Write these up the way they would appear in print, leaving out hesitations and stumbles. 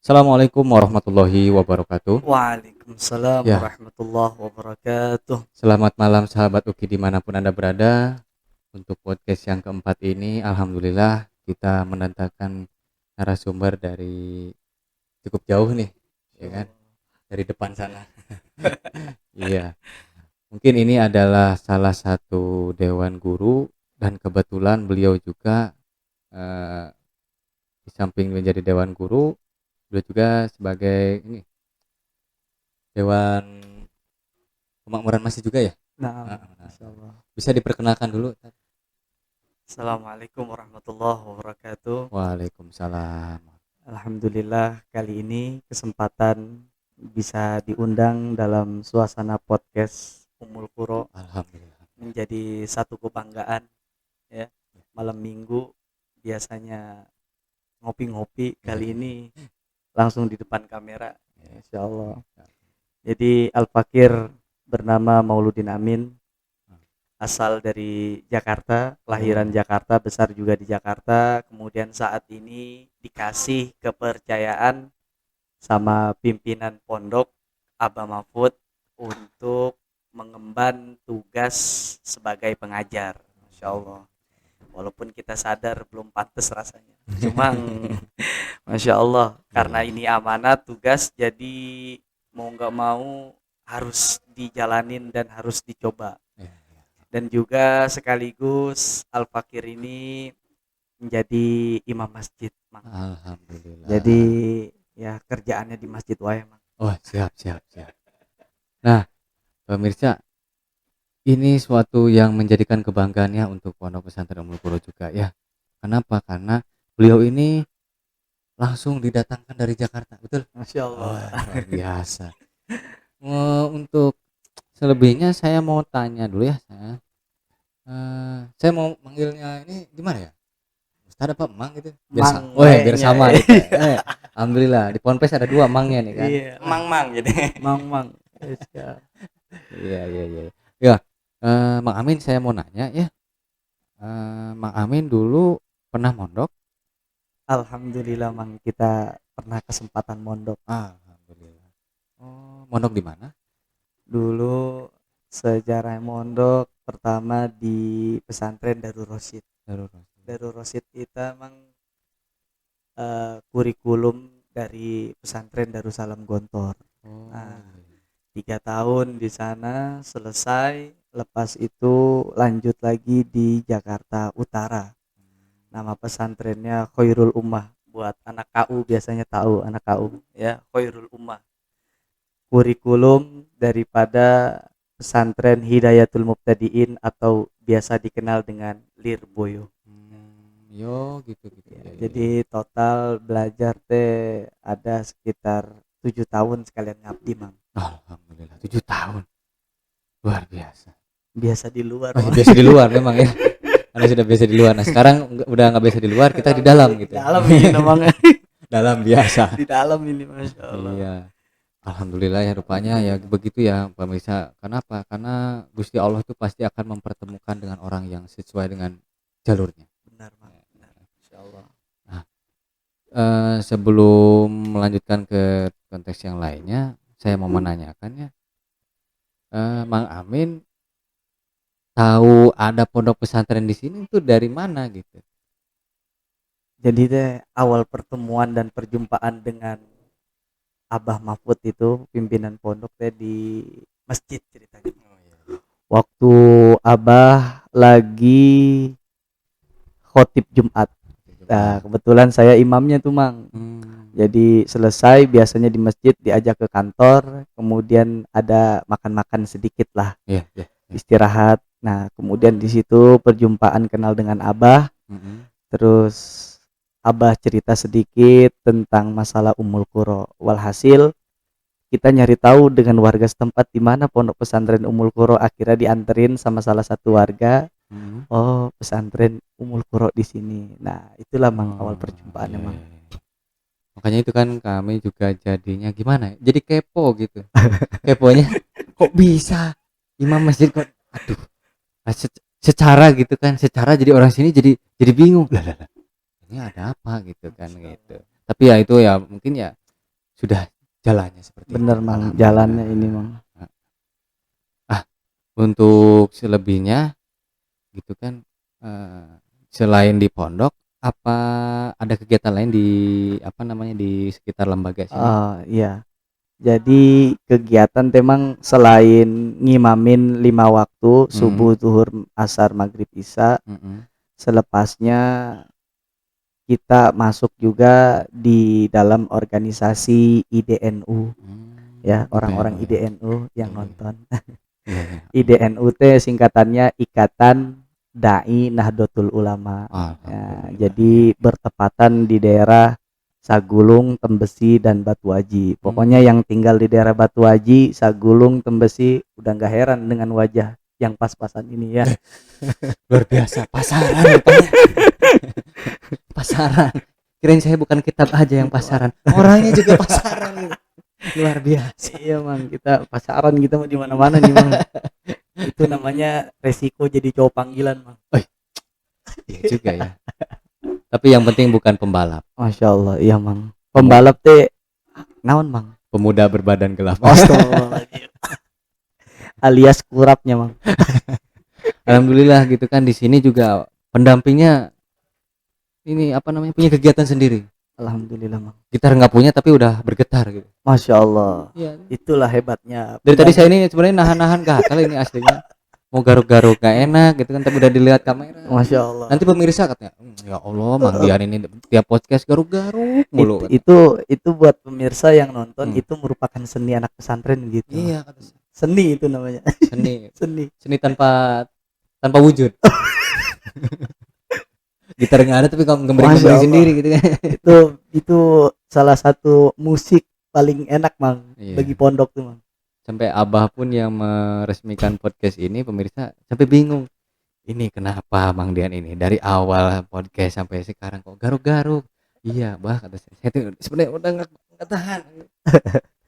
Assalamualaikum warahmatullahi wabarakatuh. Waalaikumsalam Ya, warahmatullahi wabarakatuh. selamat malam sahabat UKI dimanapun Anda berada. Untuk podcast yang keempat ini, Alhamdulillah kita mendatangkan narasumber dari cukup jauh nih, ya kan? Insyaallah. Dari depan sana. Iya, mungkin ini adalah salah satu dewan guru dan kebetulan beliau juga eh, di samping menjadi dewan guru, beliau juga sebagai ini dewan pemakmuran masjid juga ya. Naam, Heeh, nah, insyaallah. bisa diperkenalkan dulu. Assalamualaikum warahmatullahi wabarakatuh. Waalaikumsalam. Alhamdulillah kali ini kesempatan bisa diundang dalam suasana podcast Ummul Qura Alhamdulillah. menjadi satu kebanggaan ya. Malam Minggu biasanya ngopi-ngopi, kali ini langsung di depan kamera. Insyaallah. Jadi Al-Fakir bernama Mauludin Amin, asal dari Jakarta, lahiran Jakarta, besar juga di Jakarta. Kemudian saat ini dikasih kepercayaan sama pimpinan pondok Abah Mahfud untuk mengemban tugas sebagai pengajar. Masya Allah. Walaupun kita sadar belum pantas rasanya. Cuma Masya Allah, karena Iya. ini amanat tugas, jadi mau nggak mau harus dijalanin dan harus dicoba. Iya. Dan juga sekaligus Al-Fakir ini menjadi imam masjid, Mang. Jadi Alhamdulillah. ya kerjaannya di masjid wae, Mang. Oh, siap, siap, siap. Nah, pemirsa, ini suatu yang menjadikan kebanggaannya untuk Pondok Pesantren Ummul Qura juga ya. Kenapa? Karena beliau ini langsung didatangkan dari Jakarta, betul? Masya Oh, Allah. luar biasa. Untuk selebihnya saya mau tanya dulu ya. Saya mau manggilnya ini gimana ya? Ustad apa Emang gitu? Mang Biar waynya. sama gitu. Alhamdulillah di Ponpes ada dua Mangnya nih kan. Iya, mang jadi. Mang. Siap. Iya, iya, iya. Ya, Mang Amin saya mau nanya ya. Mang Amin dulu pernah mondok? Alhamdulillah, Mang, kita pernah kesempatan mondok. Alhamdulillah. Oh, mondok di mana? Dulu sejarah mondok pertama di pesantren Darul Rosyid. Darul. Darul Rosyid itu emang kurikulum dari pesantren Darussalam Gontor. Oh, Nah, iya. 3 tahun di sana selesai. Lepas itu lanjut lagi di Jakarta Utara. Nama pesantrennya Khairul Ummah. Buat anak KU biasanya tahu anak KU ya, Khairul Ummah. Kurikulum daripada pesantren Hidayatul Mubtadiin atau biasa dikenal dengan Lirboyo. Yo gitu gitu. Ya, Ya, ya, ya. jadi total belajar teh ada sekitar 7 tahun sekalian ngabdi, Mang. Alhamdulillah 7 tahun. Luar biasa. Biasa di luar, Oh, ya, Mang. biasa di luar memang ya. Karena sudah biasa di luar. Nah, sekarang udah nggak biasa di luar, kita di dalam Di gitu. dalam ini namanya. Dalam biasa. Di dalam ini, Masya Allah. Iya. Alhamdulillah ya rupanya ya Alhamdulillah. begitu ya pemirsa. Kenapa? Karena Gusti Allah itu pasti akan mempertemukan dengan orang yang sesuai dengan jalurnya. Benar, Mang. Benar. Masya Allah. Nah, sebelum melanjutkan ke konteks yang lainnya, saya mau menanyakan ya, Mang Amin tahu ada pondok pesantren di sini itu dari mana gitu? Jadi teh awal pertemuan dan perjumpaan dengan Abah Mahfud itu pimpinan pondok teh di masjid ceritanya. Oh, iya. Waktu Abah lagi khotib Jumat. Nah, kebetulan saya imamnya tuh, Mang. Jadi selesai biasanya di masjid diajak ke kantor, kemudian ada makan-makan sedikit lah, Iya, iya, iya. istirahat. Nah, kemudian di situ perjumpaan kenal dengan Abah, terus Abah cerita sedikit tentang masalah Ummul Qura. Walhasil kita nyari tahu dengan warga setempat di mana pondok pesantren Ummul Qura, akhirnya dianterin sama salah satu warga. Oh, pesantren Ummul Qura di sini. Nah, itulah, Mang, awal perjumpaannya, Iya, Mang. iya, iya. Makanya itu kan kami juga jadinya gimana ya? Jadi kepo gitu. Keponya kok bisa imam masjid kok aduh. Secara gitu kan, secara jadi orang sini jadi bingung. Lah, ini ada apa gitu kan gitu. Tapi ya itu ya mungkin ya sudah jalannya seperti Bener itu. Mang, jalannya ini Mang. Untuk selebihnya gitu kan, selain di pondok, apa ada kegiatan lain di apa namanya di sekitar lembaga sini? Iya. Jadi kegiatan memang selain ngimamin 5 waktu subuh, zuhur, asar, maghrib, isya, selepasnya kita masuk juga di dalam organisasi IDNU ya, orang-orang IDNU yang nonton. IDNU teh singkatannya Ikatan Dai Nahdlatul Ulama. Ya, jadi bertepatan di daerah Sagulung, Tembesi, dan Batuaji. Pokoknya yang tinggal di daerah Batuaji, Sagulung, Tembesi udah nggak heran dengan wajah yang pas-pasan ini ya. Luar biasa, pasaran rupanya. Pasaran. Kirain saya bukan kitab aja yang pasaran, orangnya juga pasaran. Luar biasa. Iya Mang, kita pasaran kita mau di mana-mana nih Mang. Itu namanya resiko jadi cowok panggilan Mang. Iya juga ya. Tapi yang penting bukan pembalap. Masya Allah, iya Mang. Pembalap teh naon Mang? Pemuda berbadan gelap. Astagfirullahaladzim. Alias kurapnya Mang. Alhamdulillah gitu kan, di sini juga pendampingnya ini apa namanya punya kegiatan sendiri. Alhamdulillah Mang. Gitar nggak punya tapi udah bergetar gitu. Masya Allah. Ya. Itulah hebatnya. Dari tadi saya ini sebenarnya nahan-nahan gatal ini aslinya. Mau garuk-garuk gak enak gitu kan, tapi udah dilihat kamera. Masya Allah. Nanti pemirsa katanya, ya Allah Mang Dian ini tiap podcast garuk-garuk mulu. Itu buat pemirsa yang nonton itu merupakan seni anak pesantren gitu. Iya kata saya. Seni itu namanya. Seni. Seni tanpa wujud. Gitar nggak ada tapi gembering sendiri gitu kan. Itu salah satu musik paling enak Mang, bagi pondok tuh Mang. Sampai Abah pun yang meresmikan podcast ini, pemirsa sampai bingung. Ini kenapa Mang Dian ini dari awal podcast sampai sekarang kok garuk-garuk? Iya, Bah kata saya tuh sebenarnya udah nggak tahan.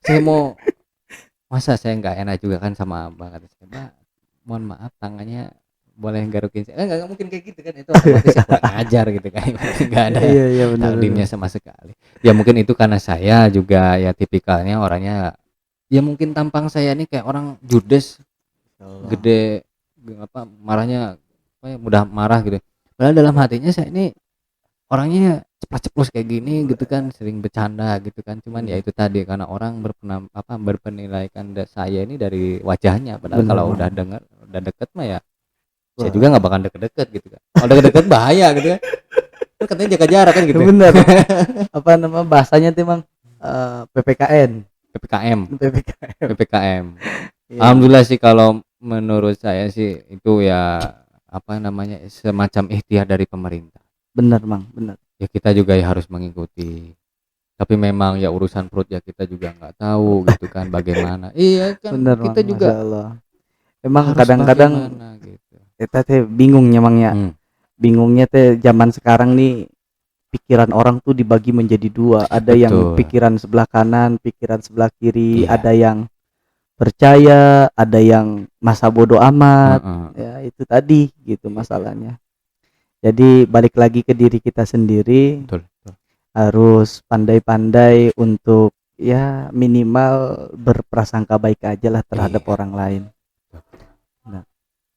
Saya mau masa saya nggak enak juga kan sama Abah, kata saya, Bah, mohon maaf tangannya boleh garukin saya. Nggak mungkin kayak gitu kan, itu otomatis kurang ajar gitu kan. Nggak ada taklimnya sama sekali. Ya mungkin itu karena saya juga ya tipikalnya orangnya, ya mungkin tampang saya ini kayak orang judes, gede apa marahnya apa ya, mudah marah gitu. Padahal dalam hatinya saya ini orangnya ceplos-ceplos kayak gini gitu kan, sering bercanda gitu kan. Cuman ya itu tadi karena orang berpenilaikan saya ini dari wajahnya. Padahal kalau udah deket mah ya saya juga nggak bakal deket-deket gitu kan. Kalau deket-deket bahaya gitu kan. Kan katanya jaga jarak kan gitu. Bener. Apa nama bahasanya tuh Mang? PPKM. Alhamdulillah sih kalau menurut saya sih itu ya apa namanya semacam ikhtiar dari pemerintah. Bener Mang, bener. Ya kita juga ya harus mengikuti. Tapi memang ya urusan perut ya kita juga nggak tahu gitu kan bagaimana. Iya kan bener, kita Mang, juga emang kadang-kadang gitu. Kita teh bingungnya Mang ya. Bingungnya teh zaman sekarang nih pikiran orang tuh dibagi menjadi dua. Ada yang pikiran sebelah kanan, pikiran sebelah kiri, ada yang percaya, ada yang masa bodoh amat. Ya itu tadi gitu masalahnya. Jadi balik lagi ke diri kita sendiri. Betul. Harus pandai-pandai untuk ya minimal berprasangka baik aja lah terhadap orang lain.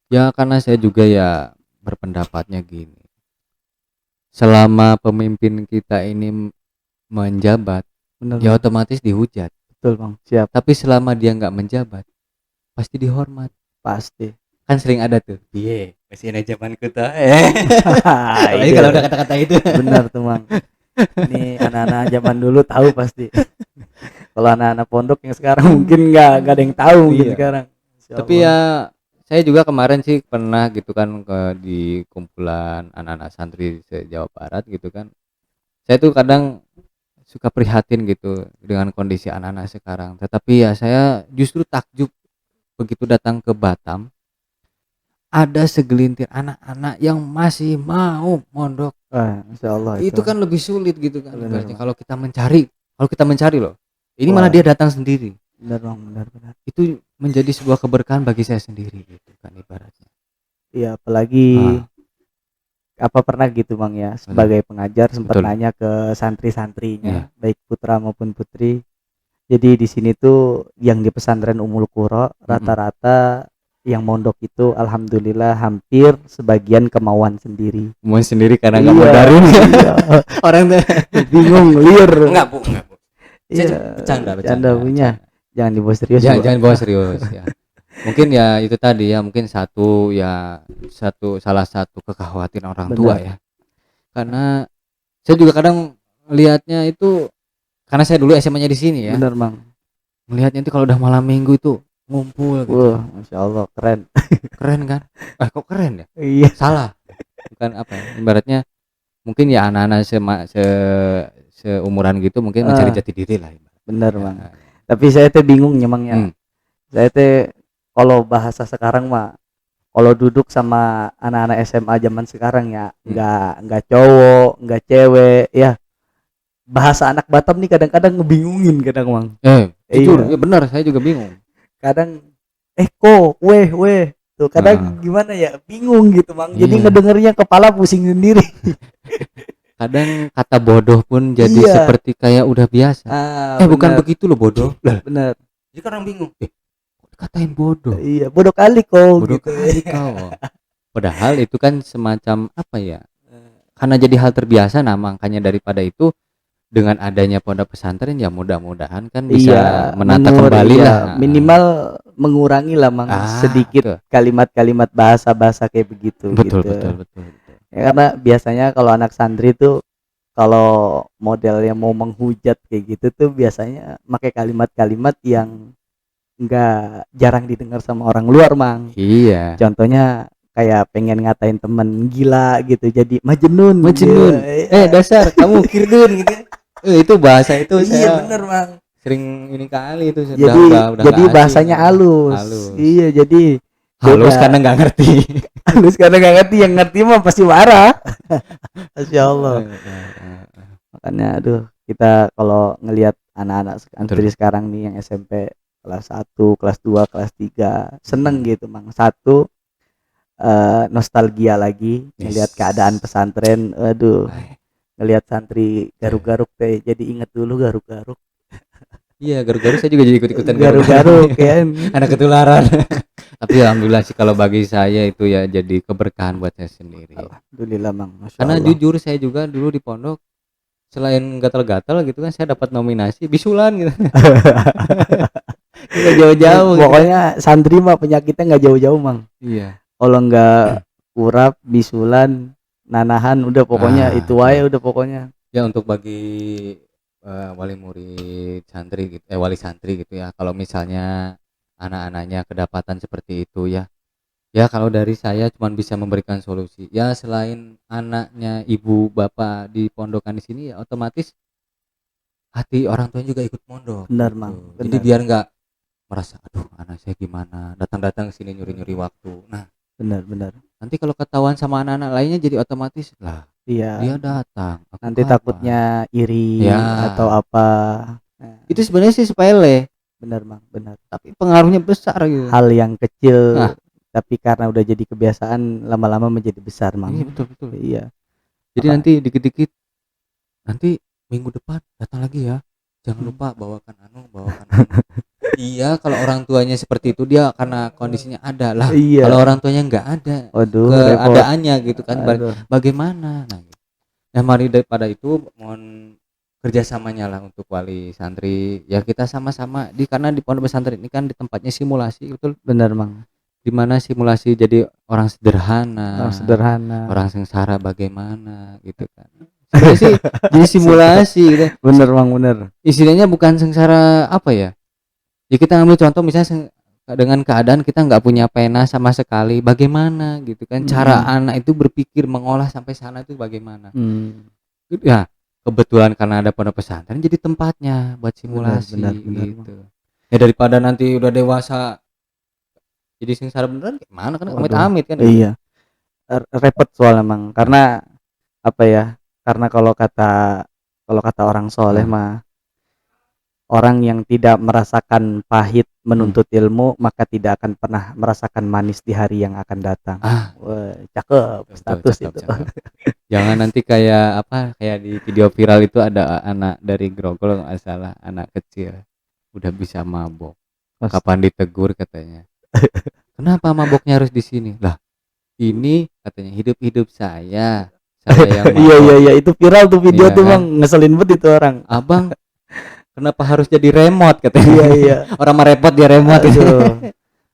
Ya karena saya juga ya berpendapatnya gini, selama pemimpin kita ini menjabat, ya otomatis dihujat. Betul Bang, siap. Tapi selama dia nggak menjabat, pasti dihormat. Pasti. Kan sering ada tuh. Iya, masih ada zamanku tuh. Apalagi kalau udah kata-kata itu. Benar tuh Bang. Ini anak-anak zaman dulu tahu pasti. Kalau anak-anak pondok yang sekarang mungkin nggak ada yang tahu mungkin sekarang. Tapi ya saya juga kemarin sih pernah gitu kan di kumpulan anak-anak santri se-Jawa Barat gitu kan. Saya tuh kadang suka prihatin gitu dengan kondisi anak-anak sekarang. Tetapi ya saya justru takjub begitu datang ke Batam, ada segelintir anak-anak yang masih mau mondok. Insya Allah itu kan lebih sulit gitu kan. Kalau kita mencari loh. Ini malah dia datang sendiri. Benar. Itu menjadi sebuah keberkahan bagi saya sendiri gitu kan ibaratnya. Iya, apalagi apa pernah gitu Bang ya sebagai pengajar sempat nanya ke santri-santrinya, baik putra maupun putri, Jadi di sini tuh yang di pesantren Ummul Qura rata-rata yang mondok itu alhamdulillah hampir sebagian kemauan sendiri. Mau sendiri karena nggak Iya, modarin. iya. Orang tuh Bingung, liar. enggak bu. Iya, Bercanda. punya. Jangan dibawa serius. Jangan bawa serius ya. Mungkin ya itu tadi ya, mungkin salah satu kekhawatiran orang tua Benar. ya. Karena saya juga kadang lihatnya itu, karena saya dulu SMA-nya di sini ya. Bener, Mang. Melihatnya itu kalau udah malam minggu itu ngumpul gitu. Wah, Masya Allah, keren. Keren kan? Kok keren ya? Iya, Salah. Bukan apa ya? Ibaratnya mungkin ya anak-anak seumuran gitu mungkin mencari jati diri lah. bener, Ya. Mang. Tapi saya tuh bingung nyemangnya. Hmm. Saya tuh kalau bahasa sekarang mah, kalau duduk sama anak-anak SMA zaman sekarang ya, nggak cowok, nggak cewek, ya bahasa anak Batam nih kadang-kadang ngebingungin kadang, Mang. Jujur, Iya. ya benar, saya juga bingung. Kadang weh tuh kadang gimana ya, bingung gitu, Mang. Jadi Iya. ngedengernya kepala pusing sendiri. Kadang kata bodoh pun jadi Iya. seperti kayak udah biasa. Bukan bener. begitu loh bodoh. Bener. Jadi orang bingung. Kok dikatain bodoh? Iya, bodoh kali kau. Bodoh gitu. kali kau. Padahal itu kan semacam apa ya? Karena jadi hal terbiasa, nah makanya daripada itu dengan adanya pondok pesantren ya mudah-mudahan kan bisa menata kembali iya, lah. minimal mengurangi lah, Mang, sedikit tuh. kalimat-kalimat bahasa begitu Betul. gitu. Ya, karena biasanya kalau anak santri tuh kalau modelnya mau menghujat kayak gitu tuh biasanya pakai kalimat-kalimat yang enggak jarang didengar sama orang luar, Mang. Iya. Contohnya kayak pengen ngatain temen gila gitu, jadi majnun. Majnun. Dasar kamu kirdun gitu. Itu bahasa itu iya bener, Mang. Sering ini kali itu jadi bahasanya halus. Iya, jadi halus karena nggak ngerti. Halus karena nggak ngerti, yang ngerti mah pasti marah. Masya Allah. Makanya aduh, kita kalau ngelihat anak-anak santri sekarang nih yang SMP kelas 1, kelas 2, kelas 3 seneng gitu, Mang. Satu, nostalgia lagi ngelihat keadaan pesantren. Aduh, ngelihat santri garuk-garuk teh jadi inget dulu garuk-garuk. Iya, garuk-garuk saya juga jadi ikut-ikutan garuk-garuk kan. Anak ketularan. Tapi alhamdulillah sih kalau bagi saya itu ya jadi keberkahan buat saya sendiri. Alhamdulillah, Mang. Masya Karena Allah. jujur saya juga dulu di pondok selain gatal-gatal gitu kan saya dapat nominasi bisulan gitu. Nggak jauh-jauh. Pokoknya gitu. Santri mah penyakitnya nggak jauh-jauh, Mang. Iya. Kalau nggak urap, bisulan, nanahan, udah pokoknya itu aja udah pokoknya. Ya untuk bagi wali murid santri gitu, wali santri gitu ya. Kalau misalnya anak-anaknya kedapatan seperti itu ya. Ya kalau dari saya cuma bisa memberikan solusi. Ya selain anaknya ibu bapak di pondokan di sini ya otomatis hati orang tua juga ikut mondok. Benar, gitu. Mang. Jadi biar nggak merasa aduh anak saya gimana datang-datang ke sini nyuri-nyuri waktu. Nah, benar. Nanti kalau ketahuan sama anak-anak lainnya jadi otomatis lah. Iya. Dia datang. Nanti takutnya iri atau apa. Nah, itu sebenarnya sih sepele. Benar, Mang. Benar. Tapi pengaruhnya besar gitu. Hal yang kecil tapi karena udah jadi kebiasaan lama-lama menjadi besar, Mang. Iya betul. Iya. Jadi nanti dikit-dikit nanti minggu depan datang lagi ya. Jangan lupa bawakan anu. Iya, kalau orang tuanya seperti itu dia karena kondisinya ada lah. Iya. Kalau orang tuanya nggak ada, keadaannya gitu kan, bagaimana? Nah, gitu. Nah, mari daripada itu mohon kerjasamanya lah untuk wali santri. Ya kita sama-sama karena di pondok pesantren ini kan di tempatnya simulasi, betul? Benar, Mang. Dimana simulasi jadi orang sederhana. Orang sengsara bagaimana gitu kan. Sebenarnya sih jadi simulasi gitu. Bener, Mang, bener. Istilahnya bukan sengsara apa ya? Ya kita ambil contoh misalnya dengan keadaan kita nggak punya pena sama sekali, bagaimana gitu kan? Cara anak itu berpikir mengolah sampai sana itu bagaimana? Ya kebetulan karena ada pondok pesantren jadi tempatnya buat simulasi. Benar, gitu. Ya daripada nanti udah dewasa jadi sengsara beneran gimana kan amit-amit kan? Iya. Repot soalnya, Mang, karena apa ya? Karena kalau kata orang soleh mah, orang yang tidak merasakan pahit menuntut ilmu maka tidak akan pernah merasakan manis di hari yang akan datang. Wah, cakep status itu. Jangan nanti kayak di video viral itu ada anak dari Grogol nggak salah, anak kecil udah bisa mabok. Mas Kapan ditegur katanya, kenapa maboknya harus di sini lah, ini katanya hidup saya yang iya iya mabok. iya itu viral tuh video Iya tuh kan, Bang, ngeselin banget itu orang. abang kenapa harus jadi remote katanya. Iya iya. Orang mah repot dia remote gitu. Aduh,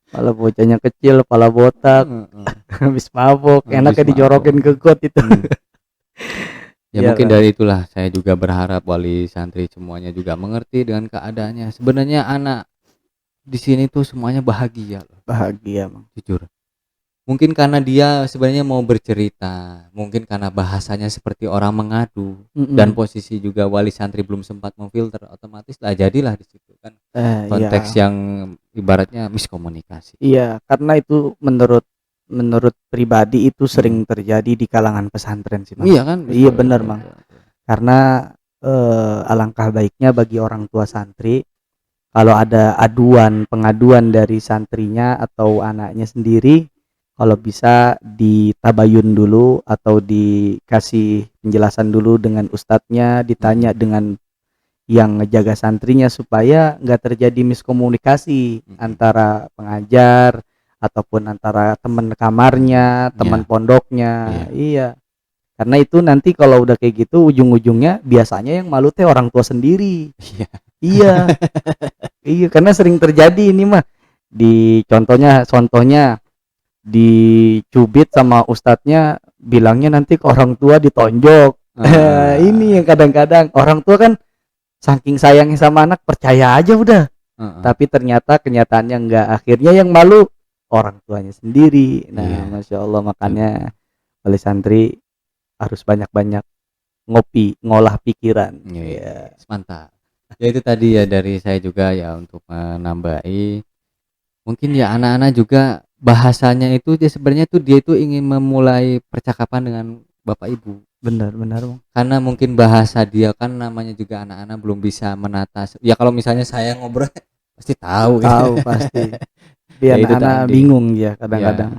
malah bocahnya kecil, kepala botak, Heeh, habis mabok, habis enaknya mabok. dijorokin ke got itu. Ya Iya mungkin Bang. dari itulah saya juga berharap wali santri semuanya juga mengerti dengan keadaannya. Sebenarnya anak di sini tuh semuanya bahagia loh, Bahagia Bang. jujur. Mungkin karena dia sebenarnya mau bercerita, mungkin karena bahasanya seperti orang mengadu, dan Mm-mm. posisi juga wali santri belum sempat memfilter, otomatis lah jadilah di situ kan konteks Iya. yang ibaratnya miskomunikasi. Iya, karena itu menurut menurut pribadi itu Mm. sering terjadi di kalangan pesantren sih, Bang. Iya kan, Iya betul, benar, betul, Bang. betul, betul. Karena alangkah baiknya bagi orang tua santri kalau ada aduan, pengaduan dari santrinya atau anaknya sendiri, kalau bisa ditabayun dulu atau dikasih penjelasan dulu dengan ustadznya, ditanya dengan yang ngejaga santrinya supaya nggak terjadi miskomunikasi antara pengajar ataupun antara teman kamarnya, teman Iya, pondoknya. iya, Iya. Karena itu nanti kalau udah kayak gitu ujung-ujungnya biasanya yang malu teh orang tua sendiri. iya. Iya. Iya, karena sering terjadi ini mah. Contohnya dicubit sama ustadznya bilangnya nanti ke orang tua ditonjok. Ini yang kadang-kadang orang tua kan saking sayangnya sama anak percaya aja udah, tapi ternyata kenyataannya enggak, akhirnya yang malu orang tuanya sendiri. Nah, Iya, masya Allah, betul, makanya betul. oleh santri harus banyak-banyak ngopi, ngolah pikiran. Ya, Yes, mantap. Ya itu tadi ya dari saya juga ya untuk menambahi. Mungkin ya anak-anak juga bahasanya itu dia sebenarnya tuh dia itu ingin memulai percakapan dengan bapak ibu. benar-benar Bang. Karena mungkin bahasa dia kan namanya juga anak-anak belum bisa menata. Ya kalau misalnya saya ngobrol pasti tahu gitu. Tahu pasti, tapi Ya itu anak-anak tadi. bingung ya Ya, kadang-kadang.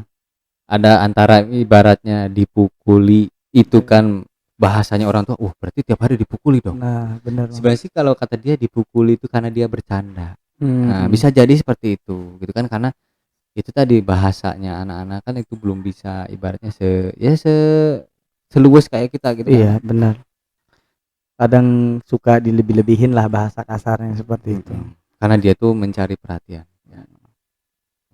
ada antara ibaratnya dipukuli itu kan bahasanya orang tua. Berarti tiap hari dipukuli dong. Nah, benar Bang. Sebenarnya sih kalau kata dia dipukuli itu karena dia bercanda. Nah, Hmm, bisa jadi seperti itu, gitu kan? Karena itu tadi bahasanya anak-anak kan itu belum bisa ibaratnya seluas kayak kita gitu kan. iya benar. Kadang suka dilebih-lebihin lah bahasa kasarnya seperti itu. Karena dia tuh mencari perhatian. Ya.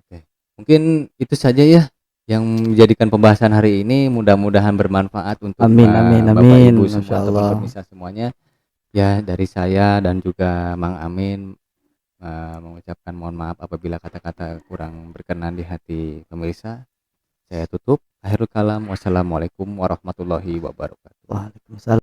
Oke, mungkin itu saja ya yang menjadikan pembahasan hari ini. Mudah-mudahan bermanfaat untuk Amin amin Bapak amin, Ibu masya semua ataupun Allah. pemirsa semuanya. Ya dari saya dan juga Mang Amin mengucapkan mohon maaf apabila kata-kata kurang berkenan di hati pemirsa. Saya tutup. Akhirul kalam. Wassalamualaikum warahmatullahi wabarakatuh. Waalaikumsalam.